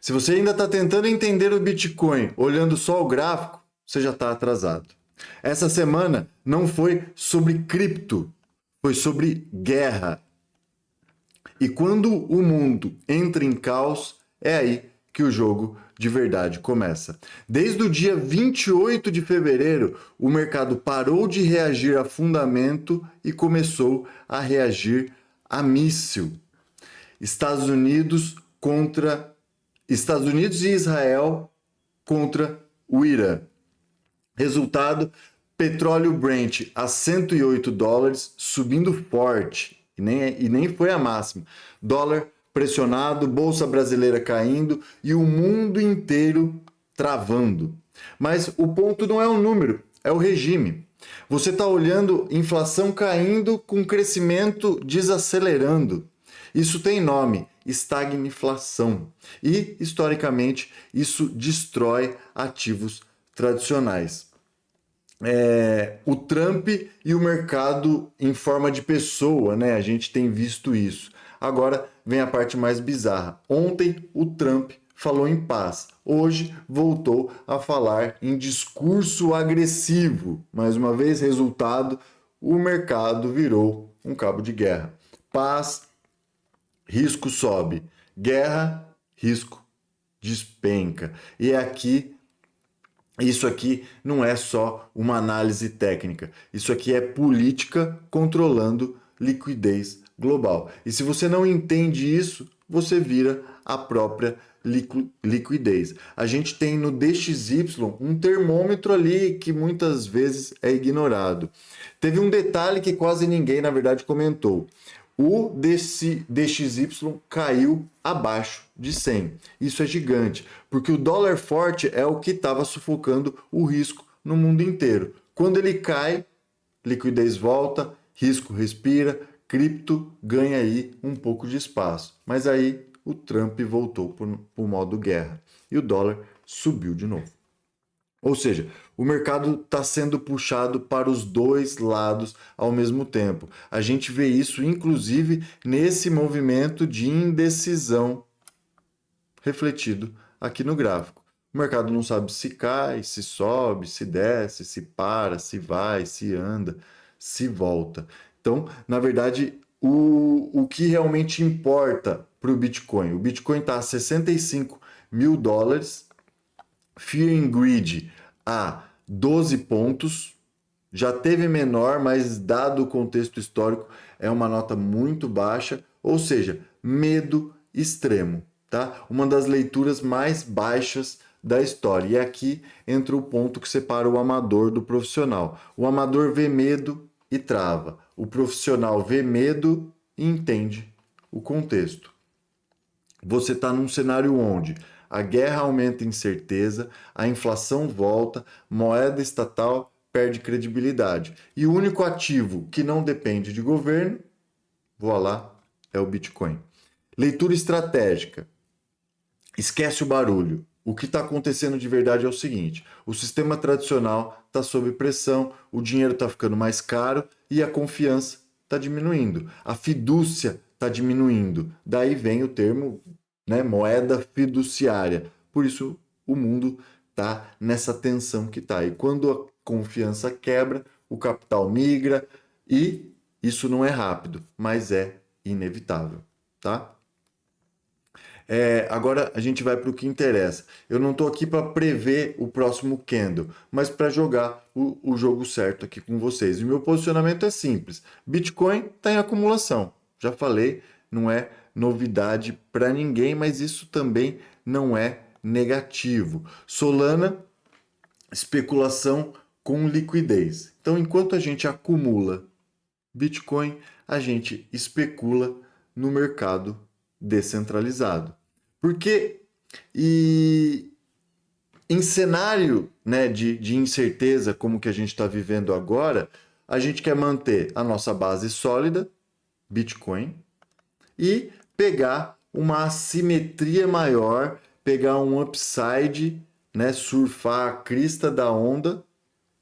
Se você ainda está tentando entender o Bitcoin olhando só o gráfico, você já está atrasado. Essa semana não foi sobre cripto, foi sobre guerra. E quando o mundo entra em caos, é aí que o jogo de verdade começa. Desde o dia 28 de fevereiro, o mercado parou de reagir a fundamento e começou a reagir a míssil. Estados Unidos e Israel contra o Irã. Resultado, petróleo Brent a $108, subindo forte, e nem foi a máxima. Dólar pressionado, bolsa brasileira caindo e o mundo inteiro travando. Mas o ponto não é o número, é o regime. Você está olhando inflação caindo com crescimento desacelerando. Isso tem nome, estagflação. E, historicamente, isso destrói ativos tradicionais. O Trump e o mercado em forma de pessoa, né? A gente tem visto isso. Agora vem a parte mais bizarra. Ontem o Trump falou em paz. Hoje voltou a falar em discurso agressivo. Mais uma vez, resultado, o mercado virou um cabo de guerra. Paz, risco sobe. Guerra, risco despenca. E é aqui isso aqui não é só uma análise técnica, isso aqui é política controlando liquidez global. E se você não entende isso, você vira a própria liquidez. A gente tem no DXY um termômetro ali que muitas vezes é ignorado. Teve um detalhe que quase ninguém, na verdade, comentou. O DXY caiu abaixo de 100. Isso é gigante, porque o dólar forte é o que estava sufocando o risco no mundo inteiro. Quando ele cai, liquidez volta, risco respira, cripto ganha aí um pouco de espaço. Mas aí o Trump voltou para o modo guerra e o dólar subiu de novo. Ou seja, o mercado está sendo puxado para os dois lados ao mesmo tempo. A gente vê isso, inclusive, nesse movimento de indecisão refletido aqui no gráfico. O mercado não sabe se cai, se sobe, se desce, se para, se vai, se anda, se volta. Então, na verdade, o que realmente importa para o Bitcoin? O Bitcoin está a $65 mil. Fear and Greed a 12 pontos, já teve menor, mas dado o contexto histórico é uma nota muito baixa, ou seja, medo extremo, tá? Uma das leituras mais baixas da história. E aqui entra o ponto que separa o amador do profissional. O amador vê medo e trava. O profissional vê medo e entende o contexto. Você está num cenário onde a guerra aumenta a incerteza, a inflação volta, moeda estatal perde credibilidade. E o único ativo que não depende de governo, voilá, é o Bitcoin. Leitura estratégica. Esquece o barulho. O que está acontecendo de verdade é o seguinte: o sistema tradicional está sob pressão, o dinheiro está ficando mais caro e a confiança está diminuindo. A fidúcia está diminuindo. Daí vem o termo, né, moeda fiduciária. Por isso o mundo está nessa tensão que está. E quando a confiança quebra, o capital migra e isso não é rápido, mas é inevitável, tá? Agora a gente vai para o que interessa. Eu não estou aqui para prever o próximo candle, mas para jogar o jogo certo aqui com vocês. E o meu posicionamento é simples. Bitcoin está em acumulação. Já falei, não é novidade para ninguém, mas isso também não é negativo. Solana, especulação com liquidez. Então, enquanto a gente acumula Bitcoin, a gente especula no mercado descentralizado. Porque e em cenário, né, de incerteza como que a gente está vivendo agora, a gente quer manter a nossa base sólida, Bitcoin, e pegar uma assimetria maior, pegar um upside, né, surfar a crista da onda,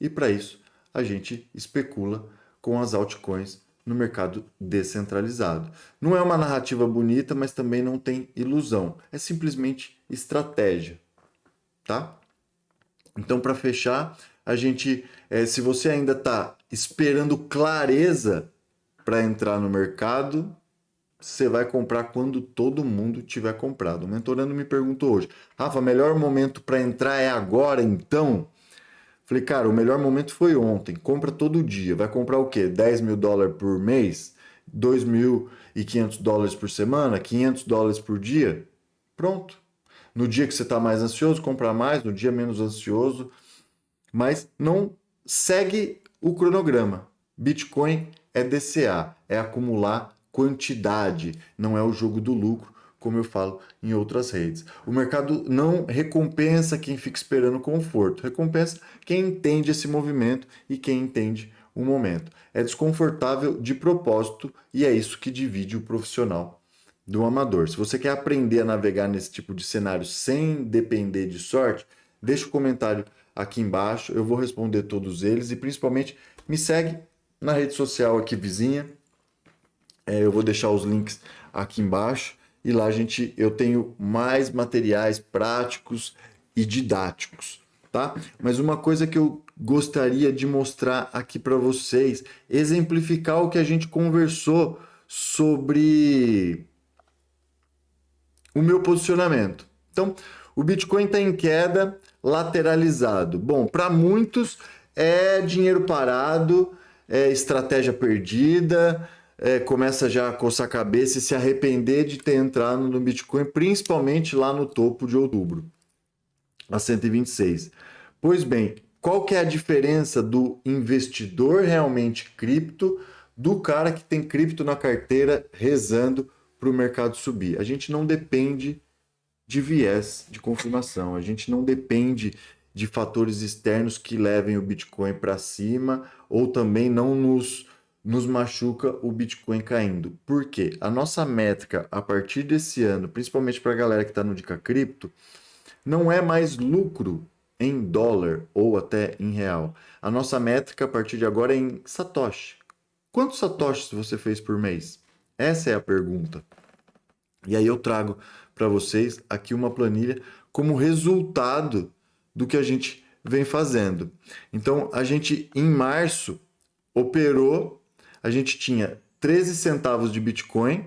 e para isso a gente especula com as altcoins no mercado descentralizado. Não é uma narrativa bonita, mas também não tem ilusão. É simplesmente estratégia, tá? Então, para fechar, a gente, se você ainda está esperando clareza para entrar no mercado, você vai comprar quando todo mundo tiver comprado. O mentorando me perguntou hoje, Rafa, melhor momento para entrar é agora, então? Falei, cara, o melhor momento foi ontem. Compra todo dia. Vai comprar o quê? $10.000 por mês? $2.500 por semana? $500 por dia? Pronto. No dia que você está mais ansioso, compra mais. No dia menos ansioso, mas não segue o cronograma. Bitcoin é DCA, é acumular quantidade, não é o jogo do lucro, como eu falo em outras redes. O mercado não recompensa quem fica esperando conforto, recompensa quem entende esse movimento e quem entende o momento. É desconfortável de propósito e é isso que divide o profissional do amador. Se você quer aprender a navegar nesse tipo de cenário sem depender de sorte, deixa o comentário aqui embaixo, eu vou responder todos eles e principalmente me segue na rede social aqui vizinha. Eu vou deixar os links aqui embaixo e lá eu tenho mais materiais práticos e didáticos, tá? Mas uma coisa que eu gostaria de mostrar aqui para vocês, exemplificar o que a gente conversou sobre o meu posicionamento. Então, o Bitcoin está em queda, lateralizado. Bom, para muitos é dinheiro parado, é estratégia perdida, começa já a coçar a cabeça e se arrepender de ter entrado no Bitcoin, principalmente lá no topo de outubro, a 126. Pois bem, qual que é a diferença do investidor realmente cripto do cara que tem cripto na carteira rezando para o mercado subir? A gente não depende de viés de confirmação. A gente não depende de fatores externos que levem o Bitcoin para cima ou também não nos machuca o Bitcoin caindo. Por quê? A nossa métrica a partir desse ano, principalmente para a galera que está no Dica Cripto, não é mais lucro em dólar ou até em real. A nossa métrica a partir de agora é em Satoshi. Quantos Satoshis você fez por mês? Essa é a pergunta. E aí eu trago para vocês aqui uma planilha como resultado do que a gente vem fazendo. Então, a gente em março operou, a gente tinha 13 centavos de Bitcoin.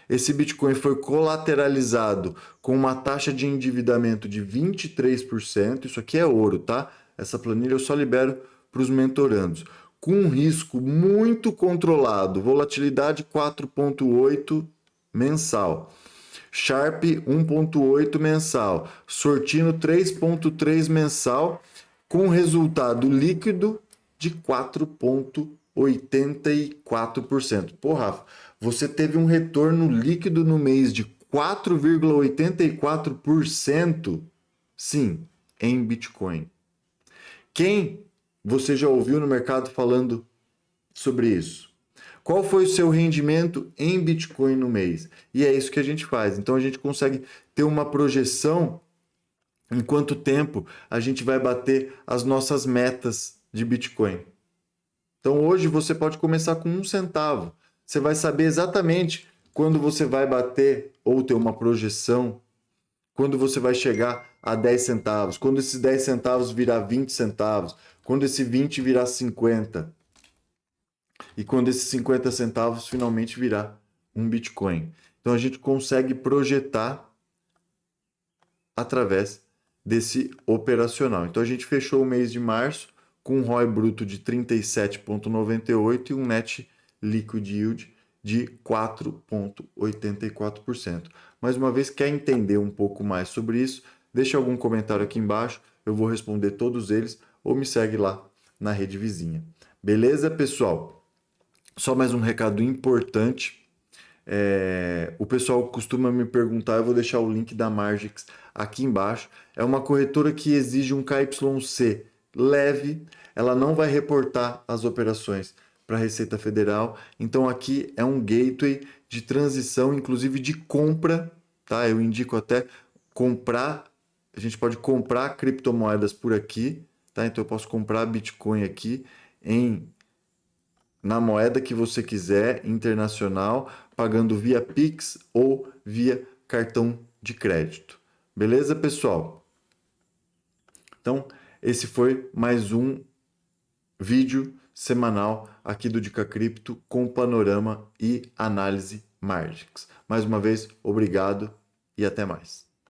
Esse Bitcoin foi colateralizado com uma taxa de endividamento de 23%. Isso aqui é ouro, tá? Essa planilha eu só libero para os mentorandos. Com um risco muito controlado, volatilidade 4,8 mensal. Sharp 1,8 mensal, Sortino 3,3 mensal, com resultado líquido de 4,84%. Pô, Rafa, você teve um retorno líquido no mês de 4,84%? Sim, em Bitcoin. Quem você já ouviu no mercado falando sobre isso? Qual foi o seu rendimento em Bitcoin no mês? E é isso que a gente faz. Então a gente consegue ter uma projeção em quanto tempo a gente vai bater as nossas metas de Bitcoin. Então hoje você pode começar com 1 centavo. Você vai saber exatamente quando você vai bater ou ter uma projeção, quando você vai chegar a 10 centavos, quando esses 10 centavos virar 20 centavos, quando esse 20 virar 50. E quando esses 50 centavos finalmente virar um Bitcoin. Então a gente consegue projetar através desse operacional. Então a gente fechou o mês de março com um ROI bruto de 37,98 e um Net Liquid Yield de 4,84%. Mais uma vez, quer entender um pouco mais sobre isso? Deixa algum comentário aqui embaixo, eu vou responder todos eles ou me segue lá na rede vizinha. Beleza, pessoal? Só mais um recado importante. O pessoal costuma me perguntar, eu vou deixar o link da Margix aqui embaixo. É uma corretora que exige um KYC leve, ela não vai reportar as operações para a Receita Federal. Então aqui é um gateway de transição, inclusive de compra, tá? Eu indico até comprar, a gente pode comprar criptomoedas por aqui, tá? Então eu posso comprar Bitcoin aqui na moeda que você quiser, internacional, pagando via Pix ou via cartão de crédito. Beleza, pessoal? Então, esse foi mais um vídeo semanal aqui do Dica Cripto com panorama e análise margens. Mais uma vez, obrigado e até mais.